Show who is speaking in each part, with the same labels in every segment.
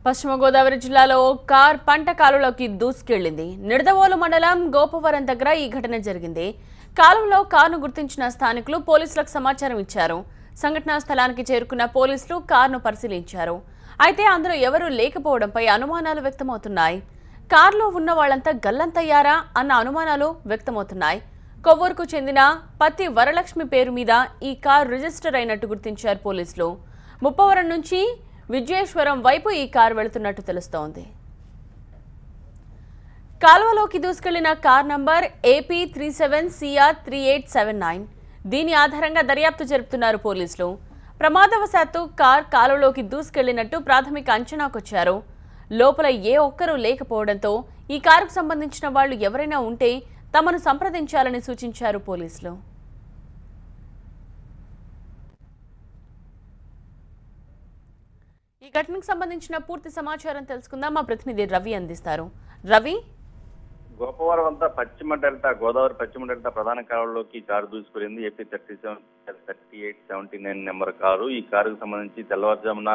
Speaker 1: పశ్చిమ గోదావరి జిల్లాలో కార్ పంట కాలువలోకి దూసుకెళ్లింది. నిడదవోలు మండలం గోపవరం దగ్గర ఈ ఘటన జరిగింది. కాలువలో కారును గుర్తించిన స్థానికులు పోలీసులకు సమాచారం ఇచ్చారు. సంఘటనా స్థలానికి చేరుకున్న పోలీసులు కారును పరిశీలించారు. అయితే అందులో ఎవరూ లేకపోవడంపై అనుమానాలు వ్యక్తమవుతున్నాయి. కారులో ఉన్న వాళ్లంతా గల్లంతయ్యారా అన్న అనుమానాలు వ్యక్తమవుతున్నాయి. కొవ్వూరుకు చెందిన పత్తి వరలక్ష్మి పేరు మీద ఈ కారు రిజిస్టర్ అయినట్టు గుర్తించారు పోలీసులు. ముప్పవరం నుంచి విజయేశ్వరం వైపు ఈ కారు వెళుతున్నట్టు తెలుస్తోంది. కాలువలోకి దూసుకెళ్లిన కార్ నంబర్ AP 37CR 3879. దీని ఆధారంగా దర్యాప్తు జరుపుతున్నారు పోలీసులు. ప్రమాదవశాత్తు కార్ కాలువలోకి దూసుకెళ్లినట్టు ప్రాథమిక అంచనాకొచ్చారు. లోపల ఏ ఒక్కరూ లేకపోవడంతో ఈ కారుకు సంబంధించిన వాళ్లు ఎవరైనా ఉంటే తమను సంప్రదించాలని సూచించారు పోలీసులు. ఈ ఘటనకు సంబంధించిన పూర్తి సమాచారం తెలుసుకుందాం. మా ప్రతినిధి రవి అందిస్తారు. రవి,
Speaker 2: గోపవరం అంతా పశ్చిమ డెల్టా గోదావరి పశ్చిమ డెల్టా ప్రధాన కాలువలోకి కారు దూసుకుపోయింది. AP 3879 number car. ఈ కారుకు సంబంధించి తెల్లవారుజామున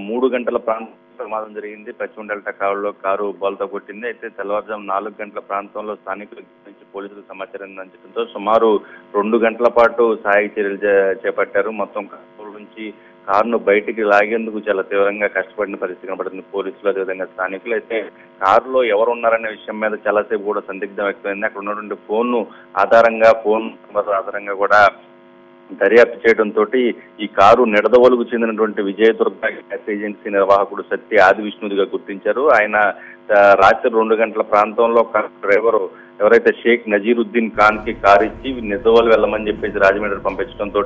Speaker 2: 3 గంటల ప్రమాదం జరిగింది. పశ్చిమ డెల్టా కాలువలో కారు బోల్తా కొట్టింది. అయితే తెల్లవారుజాము 4 గంటల ప్రాంతంలో స్థానికుల నుంచి పోలీసులకు సమాచారం అందించడంతో సుమారు 2 గంటల పాటు సహాయక చర్యలు చేపట్టారు. మొత్తం కాలువ నుంచి కారును బయటికి లాగేందుకు చాలా తీవ్రంగా కష్టపడిన పరిస్థితి కనబడుతుంది. పోలీసులు అదేవిధంగా స్థానికులు అయితే కారులో ఎవరు ఉన్నారనే విషయం మీద చాలాసేపు కూడా సందిగ్ధం వ్యక్తమైంది. అక్కడ ఉన్నటువంటి ఫోన్ ఆధారంగా కూడా దర్యాప్తు చేయడంతో ఈ కారు నిడదవోలుకు చెందినటువంటి విజయదుర్గ గ్యాస్ ఏజెన్సీ నిర్వాహకుడు సత్య ఆది విష్ణుదిగా గుర్తించారు. ఆయన రాత్రి 2 గంటల ప్రాంతంలో డ్రైవరు ఎవరైతే షేక్ నజీరుద్దీన్ ఖాన్ కి కారు ఇచ్చి నిడదవోలు వెళ్ళమని చెప్పేసి రాజమండ్రి పంపించడంతో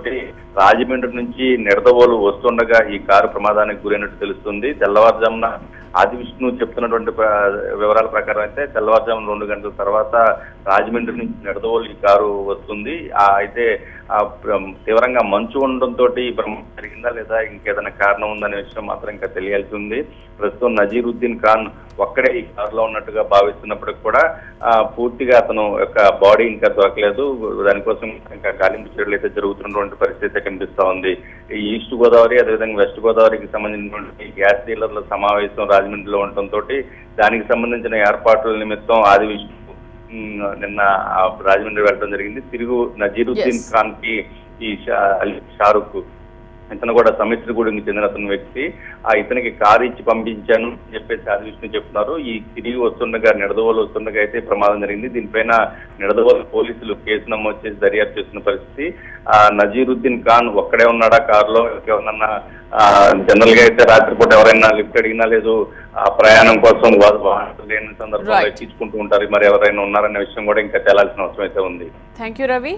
Speaker 2: రాజమండ్రి నుంచి నిడదవోలు వస్తుండగా ఈ కారు ప్రమాదానికి గురైనట్టు తెలుస్తుంది. తెల్లవారుజామున ఆది విష్ణు చెప్తున్నటువంటి వివరాల ప్రకారం అయితే తెల్లవారుజామున 2 గంటల తర్వాత రాజమండ్రి నుంచి నిడదవోలు ఈ కారు వస్తుంది. అయితే తీవ్రంగా మంచు ఉండడంతో ఈ ప్రమాదం జరిగిందా లేదా ఇంకేదైనా కారణం ఉందనే విషయం మాత్రం ఇంకా తెలియాల్సి ఉంది. ప్రస్తుతం నజీరుద్దీన్ ఖాన్ ఒక్కడే ఈ కారులో ఉన్నట్టుగా భావిస్తున్నప్పటికి కూడా పూర్తిగా అతను యొక్క బాడీ ఇంకా దొరకలేదు. దానికోసం ఇంకా గాలింపు చర్యలు అయితే జరుగుతున్నటువంటి పరిస్థితి కనిపిస్తా ఉంది. ఈస్ట్ గోదావరి అదేవిధంగా వెస్ట్ గోదావరికి సంబంధించినటువంటి గ్యాస్ డీలర్ల సమావేశం రాజమండ్రిలో ఉండటంతో దానికి సంబంధించిన ఏర్పాట్ల నిమిత్తం ఆది విష్ణు నిన్న రాజమండ్రి వెళ్ళడం జరిగింది. తిరుగు నజీరుద్దీన్ ఖాన్ కి ఈ షారుఖ్ ఇతను కూడా సమిత్రిగూడెంకి చెందిన అతని వ్యక్తి ఇతనికి కారు ఇచ్చి పంపించాను అని చెప్పేసి ఆది విష్ణు చెప్తున్నారు. ఈ తిరిగి వస్తుండగా నిడదవోలు వస్తుండగా అయితే ప్రమాదం జరిగింది. దీనిపైన నిడదవోలు పోలీసులు కేసు నమోదు చేసి దర్యాప్తు చేస్తున్న పరిస్థితి. నజీరుద్దీన్ ఖాన్ ఒక్కడే ఉన్నాడా కారులో, ఎవరన్నా జనరల్ గా అయితే రాత్రిపూట ఎవరైనా లిఫ్ట్ అడిగినా లేదు ప్రయాణం కోసం లేని సందర్భంలో ఎక్కించుకుంటూ ఉంటారు. మరి ఎవరైనా ఉన్నారనే విషయం కూడా ఇంకా తేలాల్సిన అవసరం అయితే ఉంది.
Speaker 1: Thank you Ravi.